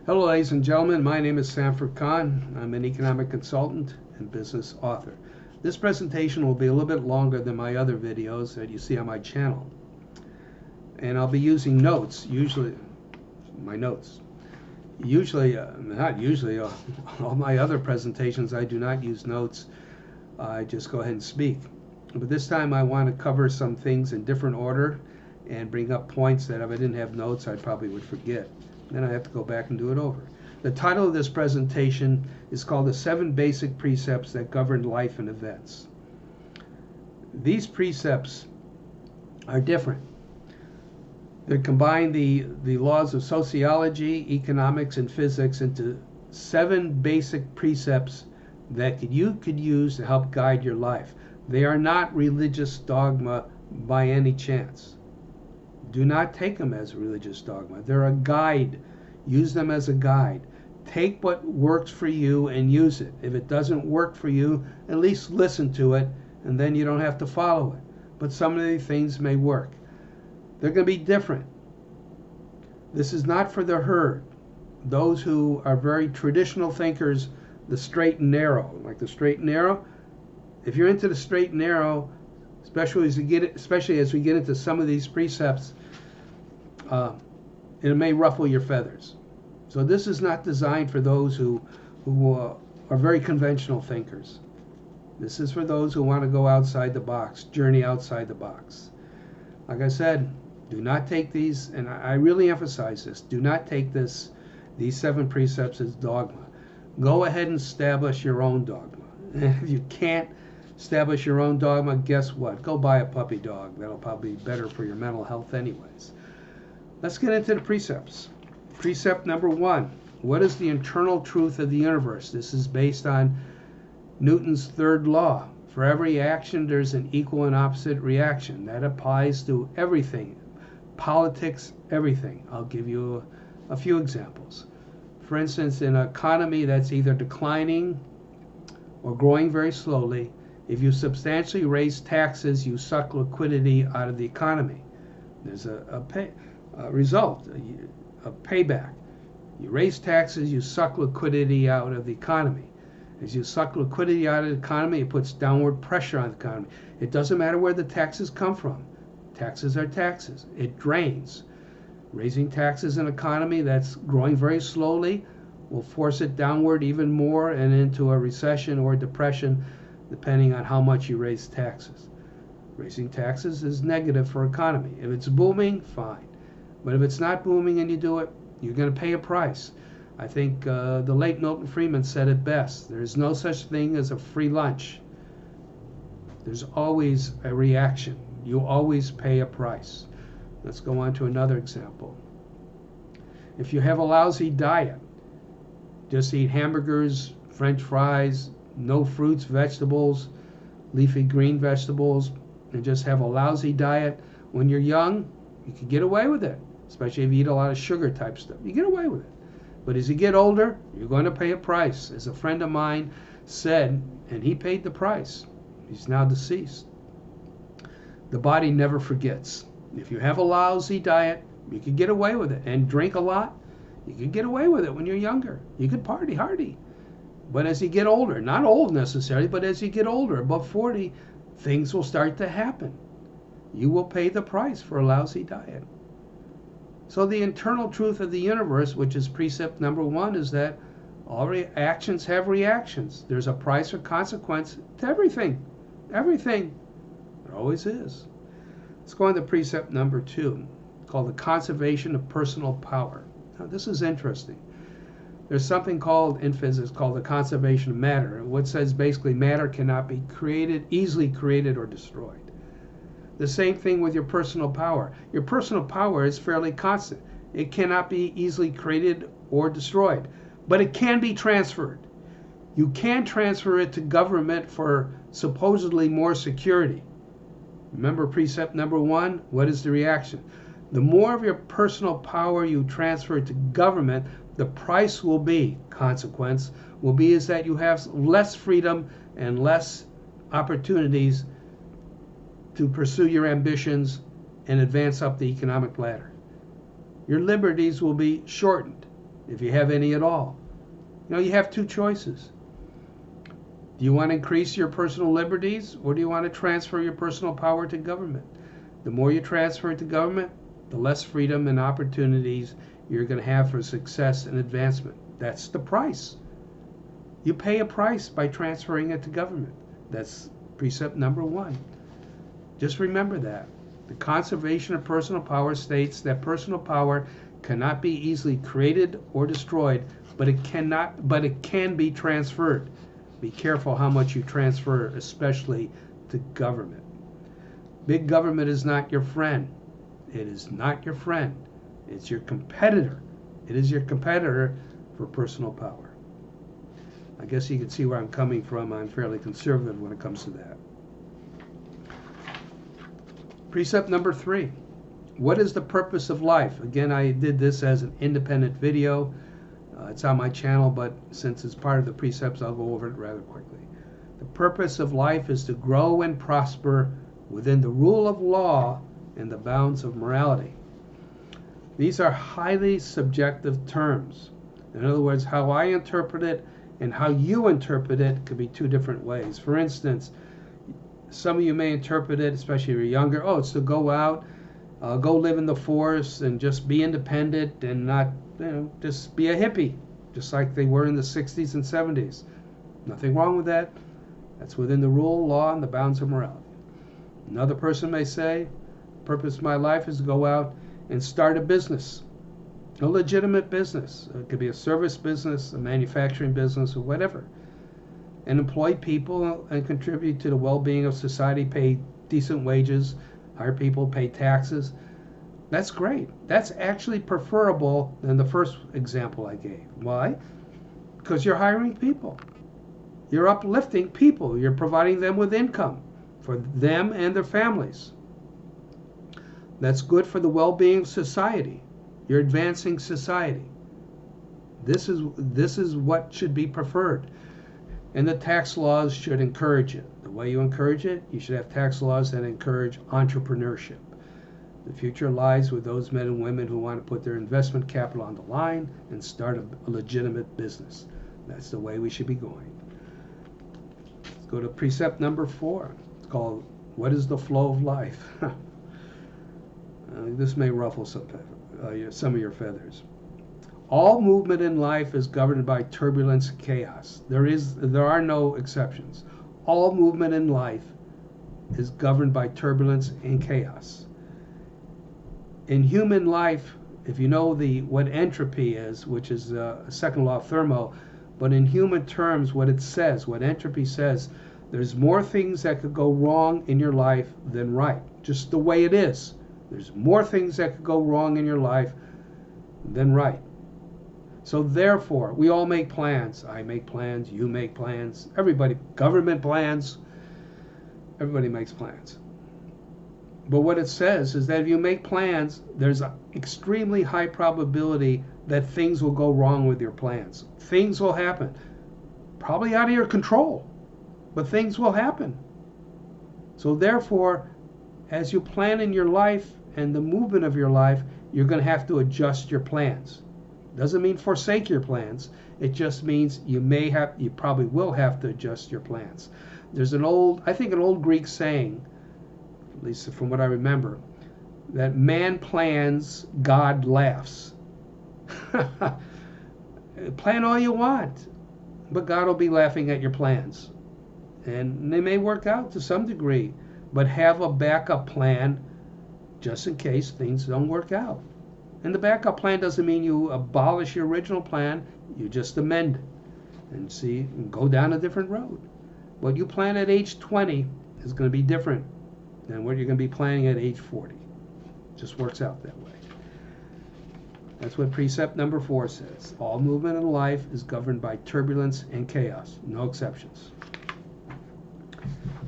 Hello, ladies and gentlemen. My name is Sanford Khan. I'm an economic consultant and business author. This presentation will be a little bit longer than my other videos that you see on my channel. And I'll be using notes, usually my notes. Not usually, all my other presentations I do not use notes. I just go ahead and speak. But this time I want to cover some things in different order and bring up points that if I didn't have notes I probably would forget. Then I have to go back and do it over. The title of this presentation is called The 7 Basic Precepts That Govern Life and Events. These precepts are different. They combine the laws of sociology, economics, and physics into 7 basic precepts that you could use to help guide your life. They are not religious dogma by any chance. Do not take them as a religious dogma. They're a guide. Use them as a guide. Take what works for you and use it. If it doesn't work for you, at least listen to it, and then you don't have to follow it. But some of these things may work. They're going to be different. This is not for the herd. Those who are very traditional thinkers, the straight and narrow. Like the straight and narrow, if you're into the straight and narrow, especially as we get into some of these precepts, it may ruffle your feathers. So this is not designed for those who are very conventional thinkers. This is for those who want to go outside the box, journey outside the box. Like I said, do not take these, and I really emphasize this, do not take these 7 precepts as dogma. Go ahead and establish your own dogma. If you can't establish your own dogma, guess what? Go buy a puppy dog. That'll probably be better for your mental health anyways. Let's get into the precepts. Precept number 1. What is the internal truth of the universe? This is based on Newton's third law. For every action, there's an equal and opposite reaction. That applies to everything. Politics, everything. I'll give you a few examples. For instance, in an economy that's either declining or growing very slowly, if you substantially raise taxes, you suck liquidity out of the economy. There's a result, a payback. You raise taxes, you suck liquidity out of the economy. As you suck liquidity out of the economy, it puts downward pressure on the economy. It doesn't matter where the taxes come from. Taxes are taxes. It drains. Raising taxes in an economy that's growing very slowly will force it downward even more and into a recession or depression, depending on how much you raise taxes. Raising taxes is negative for economy. If it's booming, fine. But if it's not booming and you do it, you're going to pay a price. I think the late Milton Friedman said it best. There's no such thing as a free lunch. There's always a reaction. You always pay a price. Let's go on to another example. If you have a lousy diet, just eat hamburgers, French fries, no fruits, vegetables, leafy green vegetables, and just have a lousy diet. When you're young, you can get away with it, especially if you eat a lot of sugar type stuff. You get away with it. But as you get older, you're going to pay a price. As a friend of mine said, and he paid the price. He's now deceased. The body never forgets. If you have a lousy diet, you can get away with it. And drink a lot, you can get away with it when you're younger. You could party hardy. But as you get older, not old necessarily, but as you get older, above 40, things will start to happen. You will pay the price for a lousy diet. So the internal truth of the universe, which is precept number 1, is that all actions have reactions. There's a price or consequence to everything. Everything. There always is. Let's go on to precept number 2, called the conservation of personal power. Now this is interesting. There's something called, in physics, called the conservation of matter. What says basically matter cannot be easily created or destroyed. The same thing with your personal power. Your personal power is fairly constant. It cannot be easily created or destroyed, but it can be transferred. You can transfer it to government for supposedly more security. Remember precept number 1? What is the reaction? The more of your personal power you transfer to government, the price will be, consequence, will be is that you have less freedom and less opportunities to pursue your ambitions and advance up the economic ladder. Your liberties will be shortened. if you have any at all. You have two choices. Do you want to increase your personal liberties, or do you want to transfer your personal power to government? The more you transfer it to government, the less freedom and opportunities you're going to have for success and advancement. That's the price. You pay a price by transferring it to government. That's precept number 1. Just remember that. The conservation of personal power states that personal power cannot be easily created or destroyed, but it can be transferred. Be careful how much you transfer, especially to government. Big government is not your friend. It is not your friend. It's your competitor. It is your competitor for personal power. I guess you can see where I'm coming from. I'm fairly conservative when it comes to that. Precept number 3. What is the purpose of life? Again, I did this as an independent video. It's on my channel, but since it's part of the precepts, I'll go over it rather quickly. The purpose of life is to grow and prosper within the rule of law and the bounds of morality. These are highly subjective terms. In other words, how I interpret it and how you interpret it could be two different ways. For instance, some of you may interpret it, especially if you're younger, it's to go out, go live in the forest and just be independent and not, just be a hippie, just like they were in the 60s and 70s. Nothing wrong with that. That's within the rule, law, and the bounds of morality. Another person may say, the purpose of my life is to go out and start a business, a legitimate business. It could be a service business, a manufacturing business, or whatever. And employ people and contribute to the well-being of society, pay decent wages, hire people, pay taxes. That's great. That's actually preferable than the first example I gave. Why? Because you're hiring people. You're uplifting people. You're providing them with income for them and their families. That's good for the well-being of society. You're advancing society. This is what should be preferred. And the tax laws should encourage it. The way you encourage it, you should have tax laws that encourage entrepreneurship. The future lies with those men and women who want to put their investment capital on the line and start a legitimate business. That's the way we should be going. Let's go to precept number 4. It's called, what is the flow of life? This may ruffle some of your feathers. All movement in life is governed by turbulence and chaos. There are no exceptions. All movement in life is governed by turbulence and chaos. In human life, if you know what entropy is, which is a second law of thermo, but in human terms, what entropy says, there's more things that could go wrong in your life than right. Just the way it is. There's more things that could go wrong in your life than right. So therefore, we all make plans. I make plans, you make plans, everybody, government plans, everybody makes plans. But what it says is that if you make plans, there's an extremely high probability that things will go wrong with your plans. Things will happen. Probably out of your control, but things will happen. So therefore, as you plan in your life and the movement of your life, you're going to have to adjust your plans. Doesn't mean forsake your plans. It just means you probably will have to adjust your plans. There's an old Greek saying, at least from what I remember, that man plans, God laughs. Plan all you want, but God will be laughing at your plans. And they may work out to some degree, but have a backup plan just in case things don't work out. And the backup plan doesn't mean you abolish your original plan, you just amend it and go down a different road. What you plan at age 20 is going to be different than what you're going to be planning at age 40. It just works out that way. That's what precept number 4 says. All movement in life is governed by turbulence and chaos. No exceptions.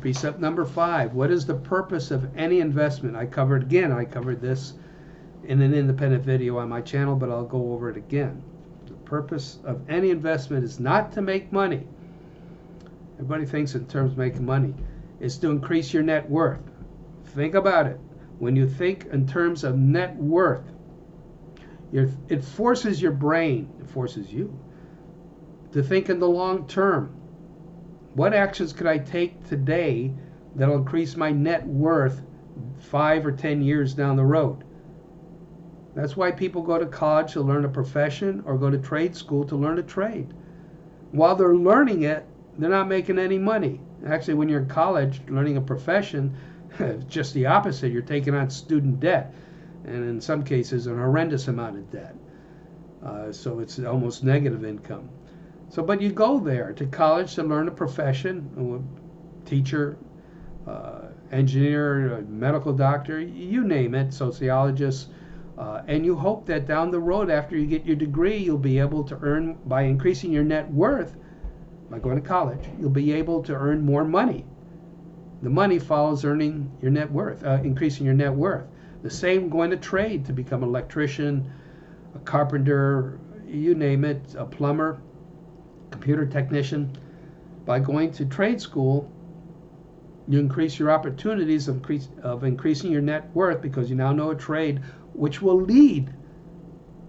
Precept number 5. What is the purpose of any investment? I covered this in an independent video on my channel, but I'll go over it again. The purpose of any investment is not to make money. Everybody thinks in terms of making money. It's to increase your net worth. Think about it. When you think in terms of net worth, It forces your brain, it forces you to think in the long term. What actions could I take today that'll increase my net worth 5 or 10 years down the road? That's why people go to college to learn a profession or go to trade school to learn a trade. While they're learning it, they're not making any money. Actually, when you're in college learning a profession, it's just the opposite. You're taking on student debt, and in some cases, an horrendous amount of debt. So it's almost negative income. So, but you go there to college to learn a profession, teacher, engineer, medical doctor, you name it, sociologist, and you hope that down the road, after you get your degree, you'll be able to earn, by increasing your net worth, by going to college, you'll be able to earn more money. The money follows earning your net worth, increasing your net worth. The same going to trade to become an electrician, a carpenter, you name it, a plumber, computer technician. By going to trade school, you increase your opportunities of increasing your net worth because you now know a trade which will lead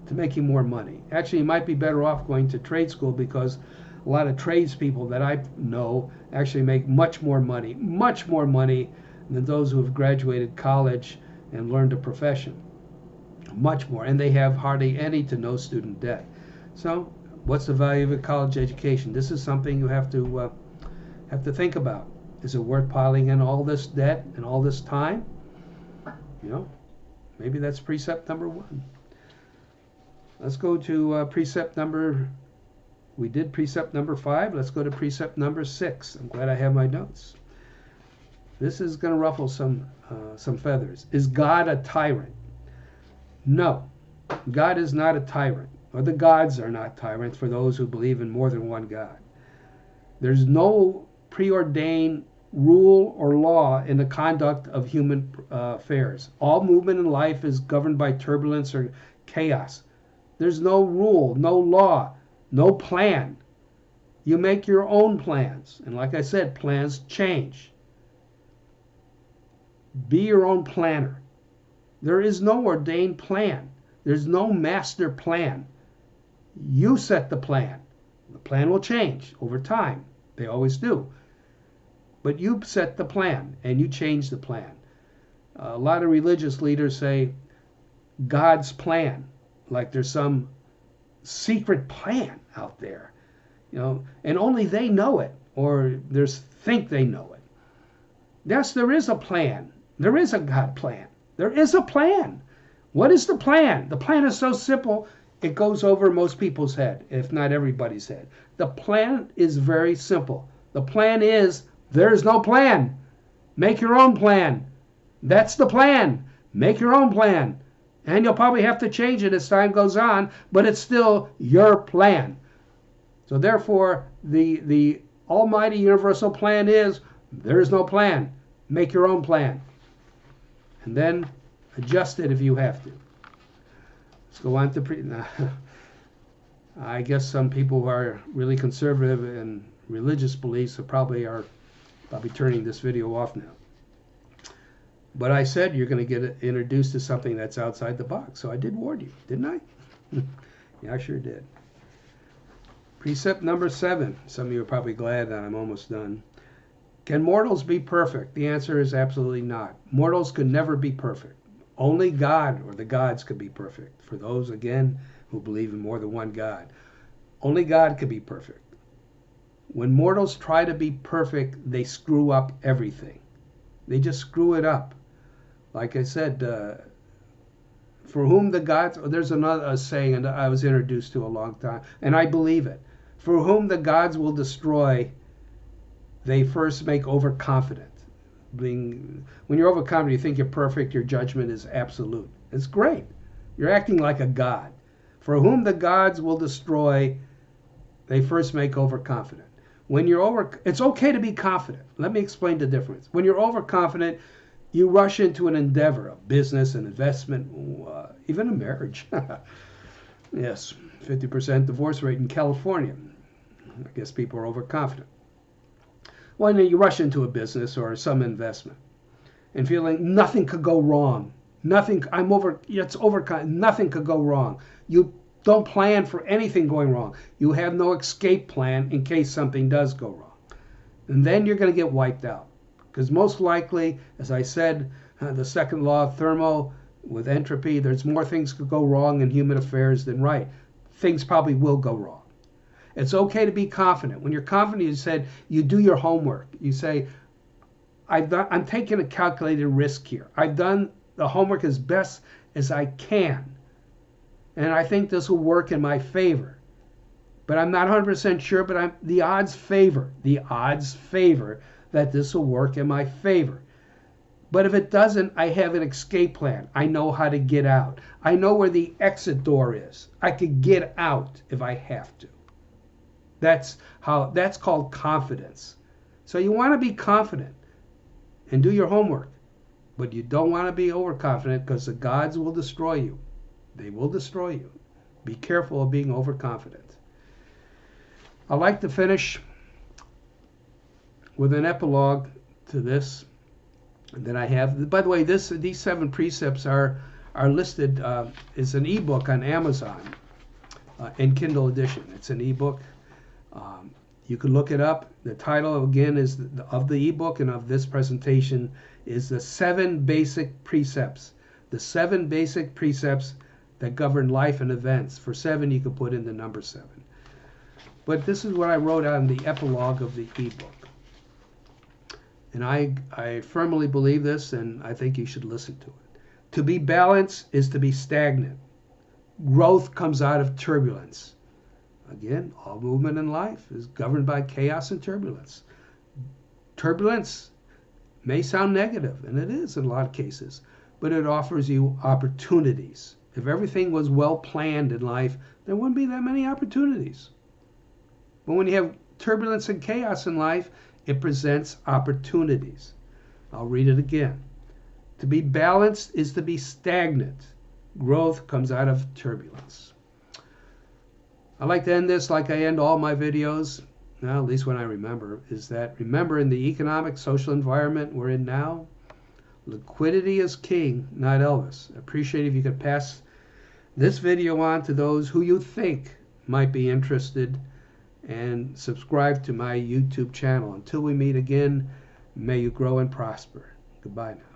to making more money. Actually, you might be better off going to trade school because a lot of tradespeople that I know actually make much more money than those who have graduated college and learned a profession. Much more. And they have hardly any to no student debt. So what's the value of a college education? This is something you have to think about. Is it worth piling in all this debt and all this time? You know, maybe that's precept number 1. Let's go to precept number. We did precept number 5. Let's go to precept number 6. I'm glad I have my notes. This is going to ruffle some feathers. Is God a tyrant? No, God is not a tyrant, or the gods are not tyrants for those who believe in more than one God. There's no preordained rule or law in the conduct of human affairs. All movement in life is governed by turbulence or chaos. There's no rule, no law, no plan. You make your own plans. And like I said, plans change. Be your own planner. There is no ordained plan. There's no master plan. You set the plan. The plan will change over time. They always do. But you set the plan and you change the plan. A lot of religious leaders say God's plan, like there's some secret plan out there, and only they know it, or think they know it. Yes, there is a plan. There is a God plan. There is a plan. What is the plan? The plan is so simple, it goes over most people's head, if not everybody's head. The plan is very simple. The plan is, there's no plan. Make your own plan. That's the plan. Make your own plan. And you'll probably have to change it as time goes on, but it's still your plan. So therefore, the almighty universal plan is, there's no plan. Make your own plan. And then adjust it if you have to. Let's go on to I guess some people who are really conservative in religious beliefs are probably turning this video off now. But I said you're going to get introduced to something that's outside the box. So I did warn you, didn't I? Yeah, I sure did. Precept number 7. Some of you are probably glad that I'm almost done. Can mortals be perfect? The answer is absolutely not. Mortals could never be perfect. Only God or the gods could be perfect. For those, again, who believe in more than one God. Only God could be perfect. When mortals try to be perfect, they screw up everything. They just screw it up. Like I said, for whom the gods, there's another saying, and I was introduced to a long time, and I believe it. For whom the gods will destroy, they first make overconfident. When you're overconfident, you think you're perfect, your judgment is absolute. It's great. You're acting like a god. For whom the gods will destroy, they first make overconfident. It's okay to be confident. Let me explain the difference. When you're overconfident, you rush into an endeavor, a business, an investment, even a marriage. Yes, 50% divorce rate in California. I guess people are overconfident. Well, you rush into a business or some investment and feeling nothing could go wrong. Nothing, it's over, nothing could go wrong. You don't plan for anything going wrong. You have no escape plan in case something does go wrong. And then you're going to get wiped out. Because most likely, as I said, the second law of thermo with entropy, there's more things could go wrong in human affairs than right. Things probably will go wrong. It's okay to be confident. When you're confident, you said you do your homework. You say, I'm taking a calculated risk here. I've done the homework as best as I can. And I think this will work in my favor. But I'm not 100% sure, but the odds favor that this will work in my favor. But if it doesn't, I have an escape plan. I know how to get out. I know where the exit door is. I could get out if I have to. That's called confidence. So you want to be confident and do your homework. But you don't want to be overconfident because the gods will destroy you. They will destroy you. Be careful of being overconfident. I like to finish with an epilogue to this that I have. By the way, these 7 precepts are listed as an ebook on Amazon in Kindle edition. It's an ebook. You can look it up. The title again is of the ebook and of this presentation is the 7 basic precepts. The 7 basic precepts that govern life and events. For 7, you can put in the number 7. But this is what I wrote on the epilogue of the ebook. And I firmly believe this, and I think you should listen to it. To be balanced is to be stagnant. Growth comes out of turbulence. Again, all movement in life is governed by chaos and turbulence. Turbulence may sound negative, and it is in a lot of cases, but it offers you opportunities. If everything was well planned in life, there wouldn't be that many opportunities. But when you have turbulence and chaos in life, it presents opportunities. I'll read it again. To be balanced is to be stagnant. Growth comes out of turbulence. I like to end this like I end all my videos, now at least when I remember, is that remember in the economic, social environment we're in now, liquidity is king, not Elvis. I appreciate if you could pass this video on to those who you think might be interested and subscribe to my YouTube channel. Until we meet again, may you grow and prosper. Goodbye now.